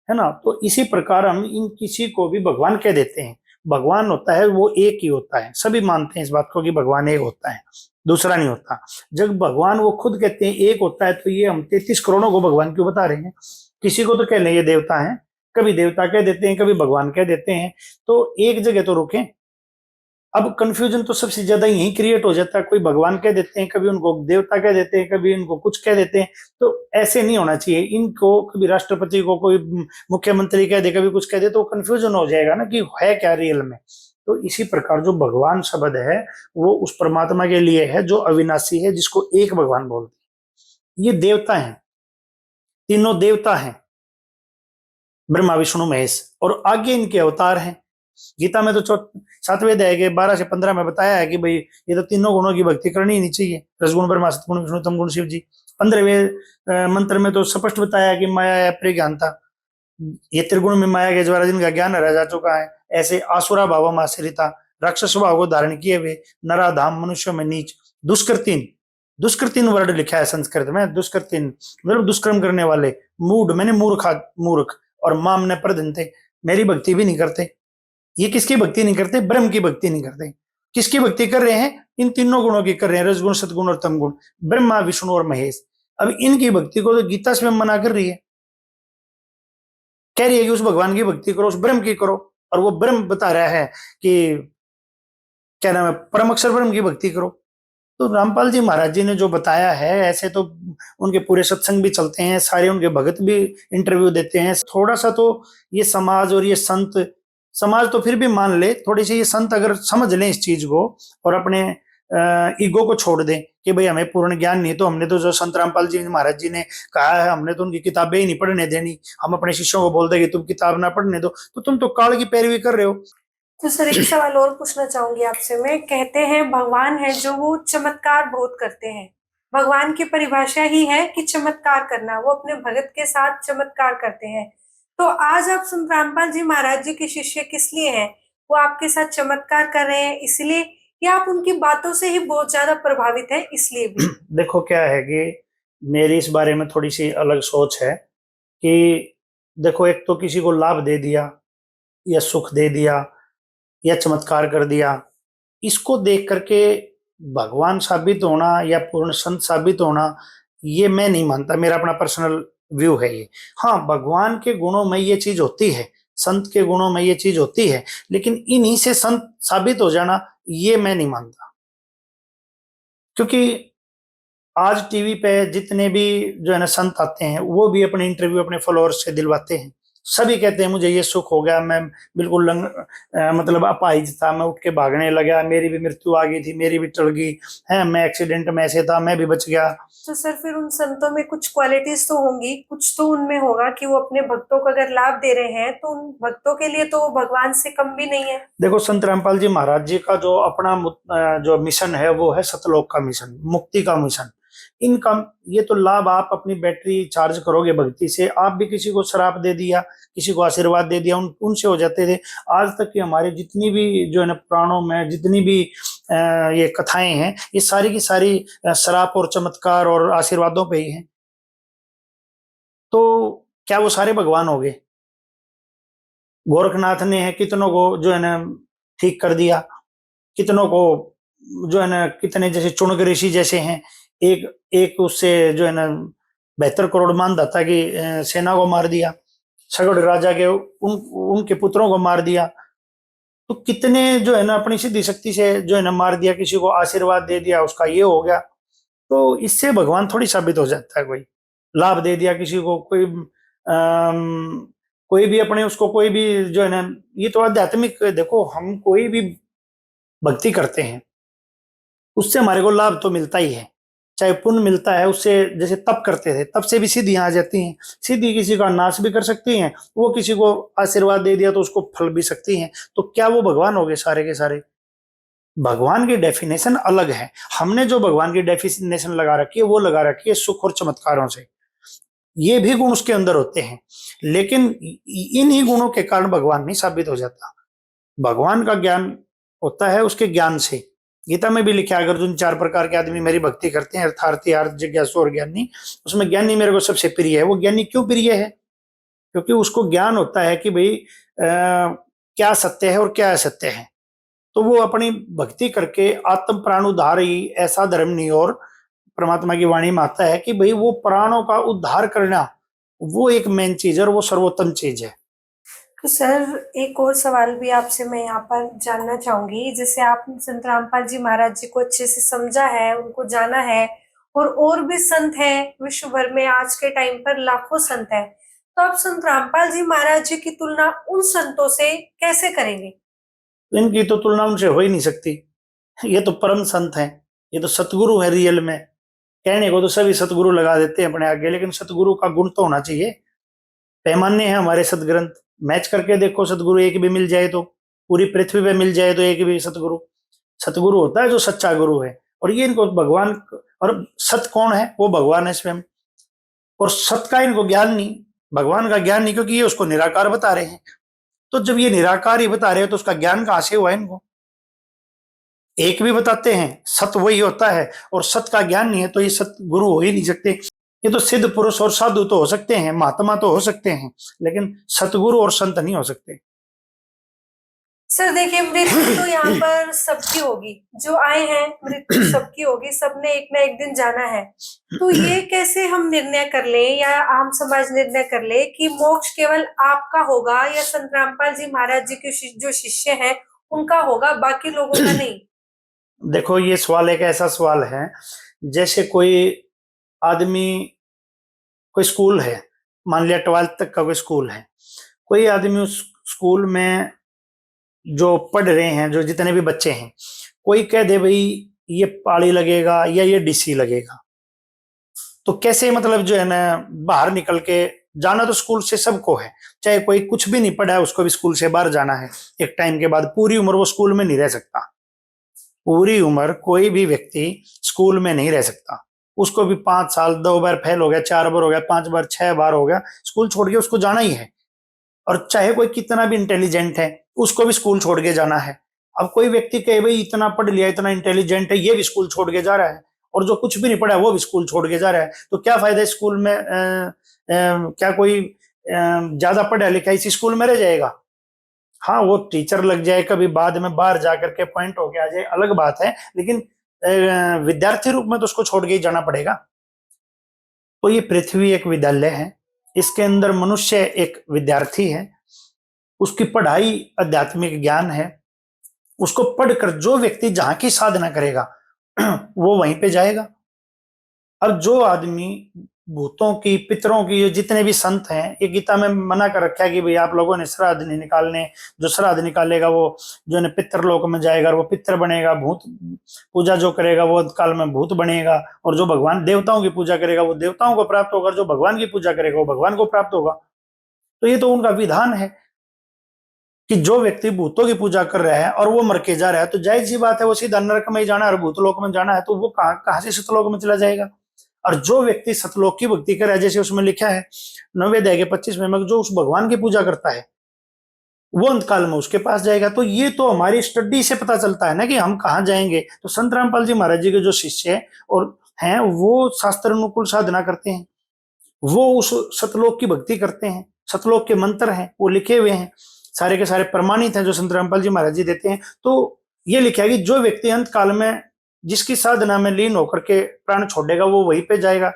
ना। तो इसी प्रकार हम इन किसी को भी भगवान कह देते हैं। भगवान होता है वो एक ही होता है, सभी मानते हैं इस बात को कि भगवान एक होता है, दूसरा नहीं होता। जब भगवान वो खुद कहते हैं एक होता है, तो ये हम 33 करोड़ों को भगवान क्यों बता रहे हैं? किसी को तो कह लें ये देवता है, कभी देवता कह देते हैं, कभी भगवान कह देते हैं, तो एक जगह तो रुकें। अब कंफ्यूजन तो सबसे ज्यादा यही क्रिएट हो जाता है, कोई भगवान कह देते हैं, कभी उनको देवता कह देते हैं, कभी इनको कुछ कह देते हैं। तो ऐसे नहीं होना चाहिए। इनको कभी राष्ट्रपति को कोई मुख्यमंत्री कह दे, कभी कुछ कह दे, तो कंफ्यूजन हो जाएगा ना कि है क्या रियल में। तो इसी प्रकार जो भगवान शब्द है वो उस परमात्मा के लिए है जो अविनाशी है, जिसको एक भगवान बोलते हैं। ये देवता है, तीनों देवता हैं, ब्रह्मा विष्णु महेश, और आगे इनके अवतार हैं। गीता में तो 7वें अध्याय के 12 से 15 में बताया है कि भाई ये तो तीनों गुणों की भक्ति करनी ही नहीं चाहिए, रसगुण ब्रह्मा, सतगुण विष्णु, तम गुण शिव जी। 15वें मंत्र में तो स्पष्ट बताया कि माया है प्रज्ञानता, ये त्रिगुण में माया के द्वारा जिनका ज्ञान रह जा चुका है, ऐसे आसुरा भाव आश्रिता, राक्षस भाव को धारण किए हुए, नराधाम, मनुष्य में नीच, दुष्कृतिन, दुष्कृतिन वर्ड लिखा है संस्कृत में, दुष्कृतिन मतलब दुष्कर्म करने वाले, मूढ़ मैंने मूर्खा, मूर्ख, और माम ने प्रदंते, मेरी भक्ति भी नहीं करते। ये किसकी भक्ति नहीं करते? ब्रह्म की भक्ति नहीं करते। किसकी भक्ति कर रहे हैं? इन तीनों गुणों की कर रहे हैं, रजगुण, सतगुण और तमगुण, ब्रह्मा विष्णु और महेश। अब इनकी भक्ति को तो गीता स्वयं मना कर रही है। कह रही है कि उस भगवान की भक्ति करो, उस ब्रह्म की करो, और वो ब्रह्म बता रहा है कि क्या नाम है, परम अक्षर ब्रह्म की भक्ति करो। तो रामपाल जी महाराज जी ने जो बताया है, ऐसे तो उनके पूरे सत्संग भी चलते हैं, सारे उनके भगत भी इंटरव्यू देते हैं। थोड़ा सा तो ये समाज और ये संत, समाज तो फिर भी मान ले, थोड़ी सी ये संत अगर समझ लें इस चीज को और अपने ईगो को छोड़ दें कि भाई हमें पूर्ण ज्ञान नहीं, तो हमने तो जो संत रामपाल जी महाराज जी ने कहा है, हमने तो उनकी किताबें ही नहीं पढ़ने देनी, हम अपने शिष्यों को बोल दे कि तुम किताब ना पढ़ने दो, तो तुम तो काल की पैरवी कर रहे हो। तो सर एक सवाल और पूछना चाहूंगी आपसे मैं। कहते हैं भगवान है जो वो चमत्कार बहुत करते हैं, भगवान की परिभाषा ही है कि चमत्कार करना, वो अपने भगत के साथ चमत्कार करते हैं। तो आज आप संत रामपाल जी महाराज जी के शिष्य किस लिए हैं? वो आपके साथ चमत्कार कर रहे हैं इसलिए, या आप उनकी बातों से ही बहुत ज्यादा प्रभावित है इसलिए भी? देखो क्या है कि मेरी इस बारे में थोड़ी सी अलग सोच है कि देखो, एक तो किसी को लाभ दे दिया या सुख दे दिया या चमत्कार कर दिया, इसको देख करके भगवान साबित होना या पूर्ण संत साबित होना, ये मैं नहीं मानता। मेरा अपना पर्सनल व्यू है ये। हाँ, भगवान के गुणों में ये चीज होती है, संत के गुणों में ये चीज होती है, लेकिन इन्हीं से संत साबित हो जाना ये मैं नहीं मानता। क्योंकि आज टीवी पे जितने भी जो है ना संत आते हैं, वो भी अपने इंटरव्यू अपने फॉलोअर्स से दिलवाते हैं। सभी कहते हैं मुझे ये सुख हो गया, मैं बिल्कुल मतलब अपाहिज था, मैं उठ के भागने लगा, मेरी भी मृत्यु आ गई थी, मेरी भी टल गई है, मैं एक्सीडेंट में ऐसे था, मैं भी बच गया। तो सर फिर उन संतों में कुछ क्वालिटीज तो होंगी, कुछ तो उनमें होगा कि वो अपने भक्तों को अगर लाभ दे रहे हैं तो उन भक्तों के लिए तो वो भगवान से कम भी नहीं है। देखो, संत रामपाल जी महाराज जी का जो अपना जो मिशन है, वो है सतलोक का मिशन, मुक्ति का मिशन। इनका ये तो लाभ, आप अपनी बैटरी चार्ज करोगे भक्ति से, आप भी किसी को श्राप दे दिया, किसी को आशीर्वाद दे दिया, उनसे हो जाते थे। आज तक की हमारे जितनी भी जो है ना पुराणों में जितनी भी ये कथाएं हैं, ये सारी की सारी श्राप और चमत्कार और आशीर्वादों पे ही हैं। तो क्या वो सारे भगवान हो गए? गोरखनाथ ने है कितनों को जो है ना ठीक कर दिया, कितनों को जो है ना, कितने जैसे चुनक ऋषि जैसे हैं, एक एक उससे जो है ना 72 करोड़ मान दाता की सेना को मार दिया, सगड़ राजा के उनके पुत्रों को मार दिया। तो कितने जो है ना अपनी सिद्धि शक्ति से जो है ना मार दिया, किसी को आशीर्वाद दे दिया, उसका ये हो गया। तो इससे भगवान थोड़ी साबित हो जाता है। कोई लाभ दे दिया किसी को, कोई भी अपने उसको कोई भी जो है ना, ये तो आध्यात्मिक, देखो हम कोई भी भक्ति करते हैं उससे हमारे को लाभ तो मिलता ही है, चाहे पुण्य मिलता है उससे। जैसे तप करते थे, तप से भी सिद्धियां आ जाती हैं, सिद्धि किसी का नाश भी कर सकती हैं, वो किसी को आशीर्वाद दे दिया तो उसको फल भी सकती हैं। तो क्या वो भगवान हो गए सारे के सारे? भगवान की डेफिनेशन अलग है। हमने जो भगवान की डेफिनेशन लगा रखी है, वो लगा रखी है सुख और चमत्कारों से। ये भी गुण उसके अंदर होते हैं, लेकिन इन्हीं गुणों के कारण भगवान नहीं साबित हो जाता। भगवान का ज्ञान होता है उसके ज्ञान से। गीता में भी लिखा है, अगर जिन 4 प्रकार के आदमी मेरी भक्ति करते हैं, अर्थार्थी, अर्थ, जिज्ञासु और ज्ञानी, उसमें ज्ञानी मेरे को सबसे प्रिय है। वो ज्ञानी क्यों प्रिय है? क्योंकि उसको ज्ञान होता है कि भाई क्या सत्य है और क्या असत्य है। तो वो अपनी भक्ति करके आत्म प्राण उद्धार ही ऐसा धर्म नहीं, और परमात्मा की वाणी में आता है कि भाई वो प्राणों का उद्धार करना, वो एक मेन चीज है और वो सर्वोत्तम चीज है। तो सर एक और सवाल भी आपसे मैं यहाँ पर जानना चाहूंगी। जैसे आपने संत रामपाल जी महाराज जी को अच्छे से समझा है, उनको जाना है, और भी संत हैं विश्व भर में, आज के टाइम पर लाखों संत हैं, तो आप संत रामपाल जी महाराज जी की तुलना उन संतों से कैसे करेंगे? इनकी तो तुलना उनसे हो ही नहीं सकती। ये तो परम संत हैं, ये तो सतगुरु है रियल में। कहने को तो सभी सतगुरु लगा देते हैं अपने आगे, लेकिन सतगुरु का गुण तो होना चाहिए। पैमाने हैं हमारे सदग्रंथ, मैच करके देखो, सतगुरु एक भी मिल जाए तो, पूरी पृथ्वी पे मिल जाए तो एक भी सतगुरु, सतगुरु होता है जो सच्चा गुरु है। और ये इनको भगवान, और सत कौन है? वो भगवान है स्वयं। और सत का इनको ज्ञान नहीं, भगवान का ज्ञान नहीं, क्योंकि ये उसको निराकार बता रहे हैं। तो जब ये निराकार ही बता रहे हैं तो उसका ज्ञान कहां से हुआ इनको? एक भी बताते हैं सत वही होता है, और सत का ज्ञान नहीं है, तो ये सत गुरु हो ही नहीं सकते। ये तो सिद्ध पुरुष और साधु तो हो सकते हैं, महात्मा तो हो सकते हैं, लेकिन सतगुरु और संत नहीं हो सकते। सर देखिए, मृत्यु तो यहाँ पर सबकी होगी, जो आए हैं मृत्यु सबकी होगी, सबने एक ना एक दिन जाना है। तो ये कैसे हम निर्णय कर लें या आम समाज निर्णय कर ले कि मोक्ष केवल आपका होगा या संत रामपाल जी महाराज जी के जो शिष्य हैं उनका होगा, बाकी लोगों का नहीं। देखो, ये सवाल एक ऐसा सवाल है, जैसे कोई आदमी, कोई स्कूल है, मान लिया 12th तक का कोई स्कूल है, कोई आदमी उस स्कूल में जो पढ़ रहे हैं, जो जितने भी बच्चे हैं, कोई कह दे भाई ये पाड़ी लगेगा या ये डीसी लगेगा, तो कैसे मतलब जो है ना, बाहर निकल के जाना तो स्कूल से सबको है, चाहे कोई कुछ भी नहीं पढ़ा है उसको भी स्कूल से बाहर जाना है। एक टाइम के बाद पूरी उम्र वो स्कूल में नहीं रह सकता, पूरी उम्र कोई भी व्यक्ति स्कूल में नहीं रह सकता। उसको भी 5 साल, 2 बार फेल हो गया, 4 बार हो गया, 5 बार, 6 बार हो गया, स्कूल छोड़ के उसको जाना ही है। और चाहे कोई कितना भी इंटेलिजेंट है, उसको भी स्कूल छोड़ के जाना है। अब कोई व्यक्ति कहे भाई इतना पढ़ लिया, इतना इंटेलिजेंट है, ये भी स्कूल छोड़ के जा रहा है, और जो कुछ भी नहीं पढ़ा है वो भी स्कूल छोड़ के जा रहा है, तो क्या फायदा स्कूल में? क्या कोई ज्यादा पढ़ा लिखा इसी स्कूल में रह जाएगा? हाँ, वो टीचर लग जाए कभी बाद में, बाहर जाकर के पॉइंट होके आ जाए, अलग बात है, लेकिन विद्यार्थी रूप में तो उसको छोड़ के ही जाना पड़ेगा। तो ये पृथ्वी एक विद्यालय है, इसके अंदर मनुष्य एक विद्यार्थी है, उसकी पढ़ाई आध्यात्मिक ज्ञान है, उसको पढ़कर जो व्यक्ति जहां की साधना करेगा वो वहीं पे जाएगा। अब जो आदमी भूतों की, पितरों की, जो जितने भी संत हैं, ये गीता में मना कर रखा है कि भाई आप लोगों ने श्राद्ध नहीं निकालने, जो श्राद्ध निकालेगा वो जो है पितृलोक में जाएगा, वो पितर बनेगा, भूत पूजा जो करेगा वो काल में भूत बनेगा, और जो भगवान देवताओं की पूजा करेगा वो देवताओं को प्राप्त होगा, जो भगवान की पूजा करेगा वो भगवान को प्राप्त होगा। तो ये तो उनका विधान है कि जो व्यक्ति भूतों की पूजा कर रहा है और वो मर के जा रहा है, तो जाहिर सी बात है वो सीधा नरक में ही जाना है, और भूतलोक में जाना है, तो वो कहां से सतलोक में चला जाएगा? और जो व्यक्ति सतलोक की भक्ति कर रहा है, जैसे उसमें लिखा है 9वें अध्याय के 25वें में, जो उस भगवान की पूजा करता है वो अंतकाल में उसके पास जाएगा। तो ये तो हमारी स्टडी से पता चलता है ना कि हम कहाँ जाएंगे। तो संत रामपाल जी महाराज जी के जो शिष्य और हैं वो शास्त्र अनुकूल साधना करते हैं, वो उस सतलोक की भक्ति करते हैं, सतलोक के मंत्र हैं वो लिखे हुए हैं, सारे के सारे प्रमाणित हैं जो संत रामपाल जी महाराज जी देते हैं। तो ये लिखा है कि जो व्यक्ति अंत काल में जिसकी साधना में लीन होकर के प्राण छोड़ेगा वो वहीं पे जाएगा।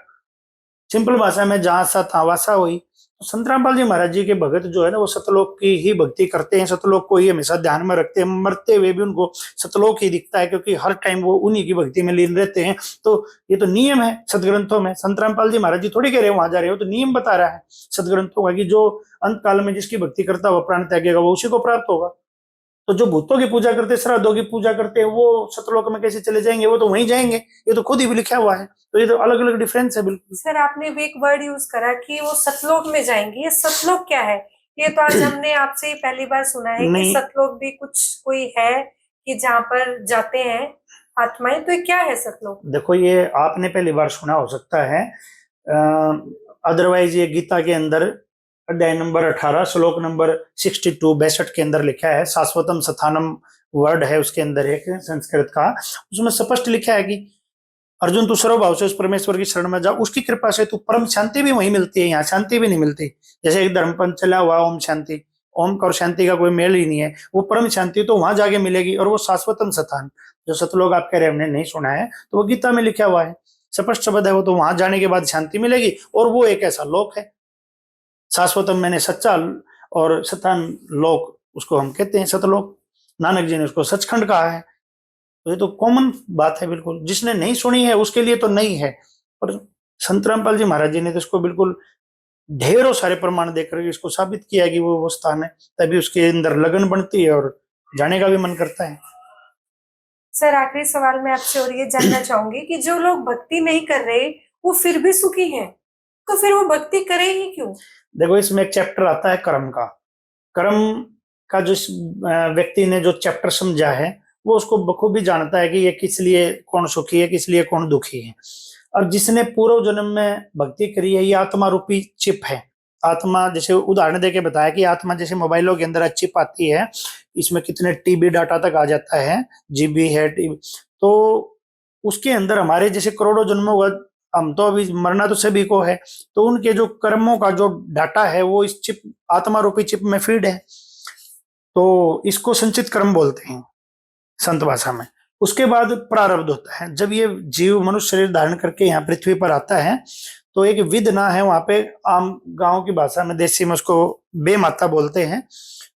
सिंपल भाषा में जहां सा तहां वासा हुई। तो संत रामपाल जी महाराज जी के भगत जो है ना वो सतलोक की ही भक्ति करते हैं, सतलोक को ही हमेशा ध्यान में रखते हैं, मरते हुए भी उनको सतलोक ही दिखता है, क्योंकि हर टाइम वो उन्हीं की भक्ति में लीन रहते हैं। तो ये तो नियम है सदग्रंथों में, संत रामपाल जी महाराज जी थोड़ी कह रहे हो वहां जा रहे हो, तो नियम बता रहा है सदग्रंथों का कि जो अंत काल में जिसकी भक्ति करता हुआ प्राण त्यागेगा वो उसी को प्राप्त होगा। तो जो भूतों की पूजा करते, श्राद्धों की पूजा करते हैं, वो सतलोक में कैसे चले जाएंगे? वो तो वहीं जाएंगे, ये तो खुद ही भी लिखा हुआ है। तो ये तो अलग अलग डिफरेंस है बिल्कुल। सर आपने भी एक वर्ड यूज करा कि वो सतलोक में जाएंगे, ये सतलोक क्या है? ये तो आज हमने आपसे ही पहली बार सुना है कि नहीं, सतलोक भी कुछ कोई है कि जहाँ पर जाते हैं आत्माएं, तो ये क्या है सतलोक? देखो, ये आपने पहली बार सुना हो सकता है, अदरवाइज ये गीता के अंदर अध्याय नंबर 18 श्लोक नंबर 62 के अंदर लिखा है, शाश्वतम स्थानम वर्ड है उसके अंदर एक संस्कृत का, उसमें स्पष्ट लिखा है कि अर्जुन तू सर्वभाव से उस परमेश्वर की शरण में जा, उसकी कृपा से तू परम शांति भी वहीं मिलती है, यहाँ शांति भी नहीं मिलती। जैसे एक धर्मपंथ चला हुआ ओम शांति, ओम और शांति का कोई मेल ही नहीं है, वो परम शांति तो वहां जाके मिलेगी, और वो शाश्वतम स्थान जो सतलोक आप कह रहे हैं हमने नहीं सुना है, तो वो गीता में लिखा हुआ है, स्पष्ट शब्द है वो, तो वहां जाने के बाद शांति मिलेगी, और वो एक ऐसा लोक है शाश्वतम, मैंने सच्चा और स्थान लोक उसको हम कहते हैं सतलोक। नानक जी ने उसको सचखंड कहा है। तो ये तो कॉमन बात है बिल्कुल, जिसने नहीं सुनी है उसके लिए तो नहीं है, पर संत रामपाल जी महाराज जी ने तो इसको बिल्कुल ढेरों सारे प्रमाण देकर इसको साबित किया कि वो स्थान है, तभी उसके अंदर लगन बनती है और जाने का भी मन करता है। सर आखिरी सवाल मैं आपसे और ये जानना चाहूंगी कि जो लोग भक्ति नहीं कर रहे वो फिर भी सुखी हैं, तो फिर वो भक्ति करे ही क्यों? देखो, इसमें एक चैप्टर आता है कर्म का। कर्म का जो व्यक्ति ने जो चैप्टर समझा है वो उसको बखूबी जानता है कि ये किस लिए कौन सुखी है, किस लिए कौन दुखी है। और जिसने पूर्व जन्म में भक्ति करी है, ये आत्मा रूपी चिप है। आत्मा, जैसे उदाहरण देके बताया कि आत्मा जैसे मोबाइलों के अंदर चिप आती है, इसमें कितने टीबी डाटा तक आ जाता है, जीबी है टीबी, तो उसके अंदर हमारे जैसे करोड़ों जन्मों का, हम तो अभी मरना तो सभी को है, तो उनके जो कर्मों का जो डाटा है वो इस चिप, आत्मा रूपी चिप में फीड है। तो इसको संचित कर्म बोलते हैं संत भाषा में। उसके बाद प्रारब्ध होता है। जब ये जीव मनुष्य शरीर धारण करके यहाँ पृथ्वी पर आता है तो एक विधना है वहां पे, आम गांव की भाषा में देसी में उसको बेमाता बोलते हैं।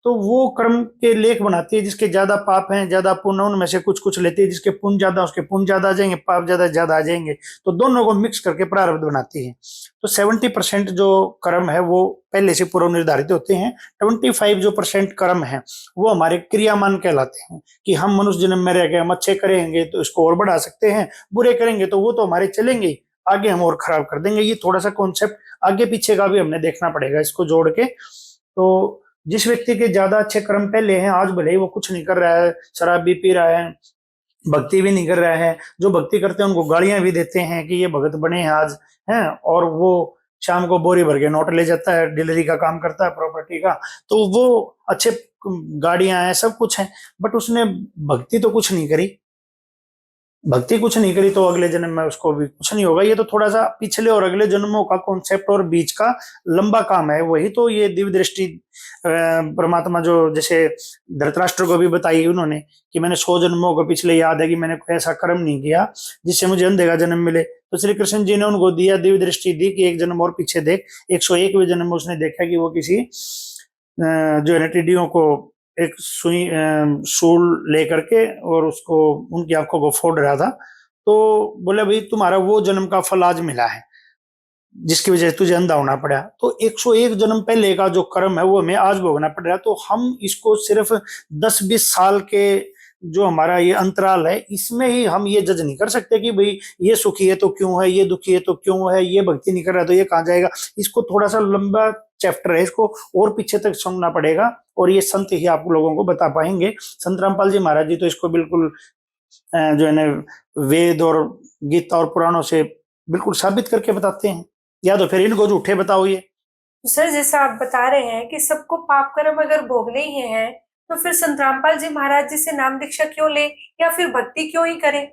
तो वो कर्म के लेख बनाती है, जिसके ज्यादा पाप हैं ज्यादा पुण्य, उनमें से कुछ कुछ लेती है, जिसके पुण्य ज्यादा उसके पुण्य ज्यादा आ जाएंगे, पाप ज्यादा ज्यादा आ जाएंगे, तो दोनों को मिक्स करके प्रारब्ध बनाती है। तो 70% जो कर्म है वो पहले से पूर्व निर्धारित होते हैं। 25 जो % कर्म है वो हमारे क्रियामान कहलाते हैं, कि हम मनुष्य जन्म में रह गए, हम अच्छे करेंगे तो इसको और बढ़ा सकते हैं, बुरे करेंगे तो वो तो हमारे चलेंगे, आगे हम और खराब कर देंगे। ये थोड़ा सा कॉन्सेप्ट आगे पीछे का भी हमने देखना पड़ेगा इसको जोड़ के। तो जिस व्यक्ति के ज्यादा अच्छे कर्म पहले हैं, आज भले ही वो कुछ नहीं कर रहा है, शराब भी पी रहा है, भक्ति भी नहीं कर रहा है, जो भक्ति करते हैं उनको गालियां भी देते हैं कि ये भगत बने हैं आज, हैं, और वो शाम को बोरी भर के नोट ले जाता है, डीलरी का काम करता है प्रॉपर्टी का, तो वो अच्छे गाड़ियां हैं सब कुछ है, बट उसने भक्ति तो कुछ नहीं करी, भक्ति कुछ नहीं करी, तो अगले जन्म में उसको भी कुछ नहीं होगा। ये तो थोड़ा सा पिछले और अगले जन्मों का कॉन्सेप्ट और बीच का लंबा काम है। वही तो ये दिव्य दृष्टि परमात्मा जो जैसे धृतराष्ट्र को भी बताई उन्होंने कि मैंने 100 जन्मों को पिछले याद है कि मैंने कोई ऐसा कर्म नहीं किया जिससे मुझे अंधे का जन्म मिले। तो श्री कृष्ण जी ने उनको दिया दिव्य दृष्टि दी कि एक जन्म और पीछे देख। 101वें जन्म में उसने देखा कि वो किसी जो है टिड्डियों को एक सुई सूल लेकर के और उसको उनकी आंखों को फोड़ रहा था। तो बोले भाई तुम्हारा वो जन्म का फल आज मिला है जिसकी वजह से तुझे अंधा होना पड़ा। तो 101 जन्म पहले का जो कर्म है वो हमें आज भोगना पड़ रहा है। तो हम इसको सिर्फ 10-20 साल के जो हमारा ये अंतराल है इसमें ही हम ये जज नहीं कर सकते कि भाई ये सुखी है तो क्यों है, ये दुखी है तो क्यों है, ये भक्ति नहीं कर रहा तो ये कहाँ जाएगा। इसको थोड़ा सा लंबा चैप्टर है, इसको और पीछे तक सुनना पड़ेगा और ये संत ही आप लोगों को बता पाएंगे। संत रामपाल जी महाराज जी तो इसको बिल्कुल जो है ना वेद और गीता और पुराणों से बिल्कुल साबित करके बताते हैं, या तो फिर इनको झूठे बताओ। ये सर जैसा आप बता रहे हैं कि सबको पाप कर्म अगर भोगने ही हैं तो फिर संत रामपाल जी महाराज जी से नाम दीक्षा क्यों ले या फिर भक्ति क्यों ही करें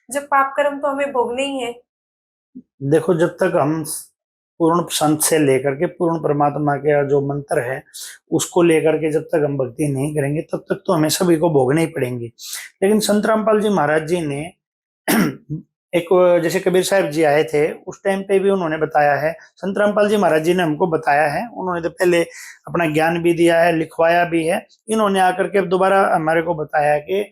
जब पाप कर्म तो हमें भोगने ही है। देखो, जब तक हम पूर्ण संत से लेकर के पूर्ण परमात्मा के जो मंत्र है उसको लेकर के जब तक हम भक्ति नहीं करेंगे तब तक तो हमें सभी को भोगने ही पड़ेंगे। लेकिन संत रामपाल जी महाराज जी ने एक जैसे कबीर साहब जी आए थे उस टाइम पे भी उन्होंने बताया है, संत रामपाल जी महाराज जी ने हमको बताया है, उन्होंने तो पहले अपना ज्ञान भी दिया है, लिखवाया भी है। इन्होंने आकर के दोबारा हमारे को बताया कि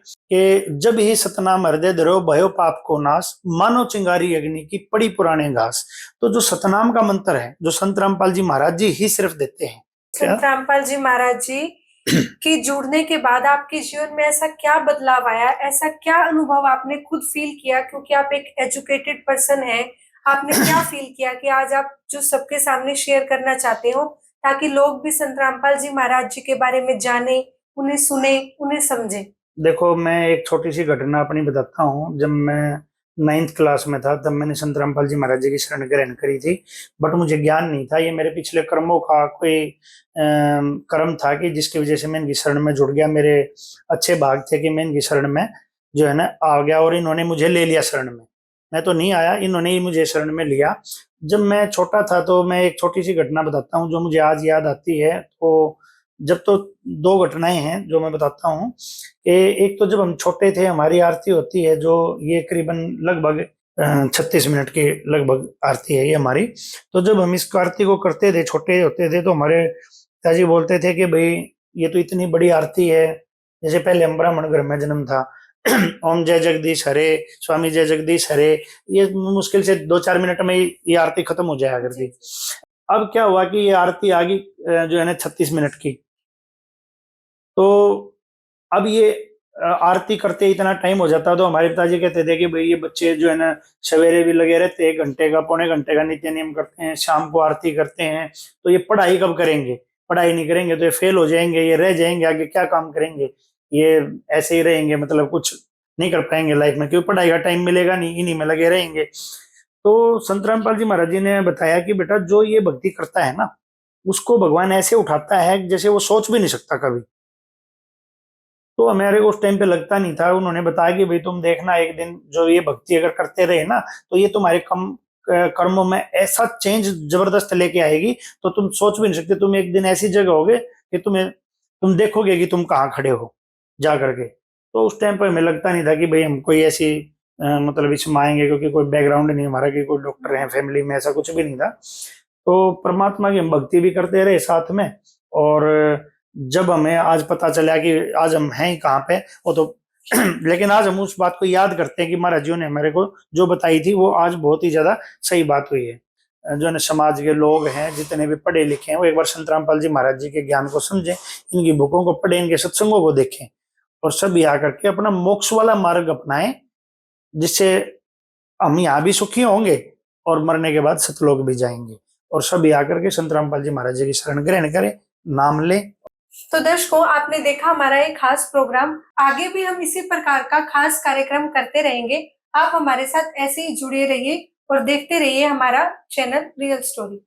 जब ही सतनाम हृदय धरो भयो पाप को नाश, मानो चिंगारी अग्नि की पड़ी पुराने घास। तो जो सतनाम का मंत्र है जो संत रामपाल जी महाराज जी ही सिर्फ देते हैं। संत रामपाल जी महाराज जी कि जुड़ने के बाद आपके जीवन में ऐसा क्या बदलाव आया, ऐसा क्या अनुभव आपने खुद फील किया, क्योंकि आप एक एजुकेटेड पर्सन हैं, आपने क्या फील किया कि आज आप जो सबके सामने शेयर करना चाहते हो ताकि लोग भी संत रामपाल जी महाराज जी के बारे में जाने, उन्हें सुने, उन्हें समझे। देखो, मैं एक छोटी सी घटना अपनी बताता हूँ। जब मैं 9th क्लास में था तब मैंने संत रामपाल जी महाराज जी की शरण ग्रहण करी थी, बट मुझे ज्ञान नहीं था। ये मेरे पिछले कर्मों का कोई कर्म था कि जिसकी वजह से मैं इनकी शरण में जुड़ गया। मेरे अच्छे भाग थे कि मैं इनकी शरण में जो है ना आ गया और इन्होंने मुझे ले लिया शरण में। मैं तो नहीं आया, इन्होंने ही मुझे शरण में लिया। जब मैं छोटा था तो मैं एक छोटी सी घटना बताता हूँ जो मुझे आज याद आती है। तो जब तो 2 घटनाएं हैं जो मैं बताता हूँ कि एक तो जब हम छोटे थे हमारी आरती होती है जो ये करीबन लगभग 36 मिनट की लगभग आरती है ये हमारी। तो जब हम इस आरती को करते थे, छोटे होते थे, तो हमारे पिताजी बोलते थे कि भाई ये तो इतनी बड़ी आरती है। जैसे पहले हम ब्राह्मण घर में जन्म था ओम जय जगदीश हरे, स्वामी जय जगदीश हरे, ये मुश्किल से 2-4 मिनट में ये आरती खत्म हो जाया करती। अब क्या हुआ कि ये आरती आ गई जो है ना 36 मिनट की। तो अब ये आरती करते इतना टाइम हो जाता, तो हमारे पिताजी कहते थे कि भाई ये बच्चे जो है ना सवेरे भी लगे रहते हैं, 1 घंटे का पौने घंटे का नित्य नियम करते हैं, शाम को आरती करते हैं, तो ये पढ़ाई कब करेंगे, पढ़ाई नहीं करेंगे तो ये फेल हो जाएंगे, ये रह जाएंगे, आगे क्या काम करेंगे, ये ऐसे ही रहेंगे, मतलब कुछ नहीं कर पाएंगे लाइफ में, क्योंकि पढ़ाई का टाइम मिलेगा नहीं, इन्हीं में लगे रहेंगे। तो संत रामपाल जी महाराज जी ने बताया कि बेटा जो ये भक्ति करता है ना उसको भगवान ऐसे उठाता है जैसे वो सोच भी नहीं सकता कभी। तो हमारे को उस टाइम पे लगता नहीं था। उन्होंने बताया कि भाई तुम देखना एक दिन जो ये भक्ति अगर करते रहे ना तो ये तुम्हारे कर्मों में ऐसा चेंज जबरदस्त लेके आएगी तो तुम सोच भी नहीं सकते। तुम एक दिन ऐसी जगह होगे कि तुम्हें तुम देखोगे कि तुम कहाँ खड़े हो जा करके। तो उस टाइम पर हमें लगता नहीं था कि भाई हम कोई ऐसी मतलब इसमें आएंगे, क्योंकि कोई बैकग्राउंड नहीं हमारा कि कोई डॉक्टर है फैमिली में, ऐसा कुछ भी नहीं था। तो परमात्मा की हम भक्ति भी करते रहे साथ में। और जब हमें आज पता चला कि आज हम हैं कहाँ पे, वो तो लेकिन आज हम उस बात को याद करते हैं कि महाराज जी ने हमारे को जो बताई थी वो आज बहुत ही ज्यादा सही बात हुई है। जो है समाज के लोग हैं जितने भी पढ़े लिखे हैं, वो एक बार संत रामपाल जी महाराज जी के ज्ञान को समझें, इनकी बुकों को पढ़ें, इनके सत्संगों को देखें, और सभी आकर के अपना मोक्ष वाला मार्ग अपनाएं, जिससे हम यहाँ भी सुखी होंगे और मरने के बाद सतलोक भी जाएंगे। और सभी आकर के संत रामपाल जी महाराज जी की शरण ग्रहण करें, नाम लें। तो दर्शकों, आपने देखा हमारा एक खास प्रोग्राम। आगे भी हम इसी प्रकार का खास कार्यक्रम करते रहेंगे। आप हमारे साथ ऐसे ही जुड़े रहिए और देखते रहिए हमारा चैनल रियल स्टोरी।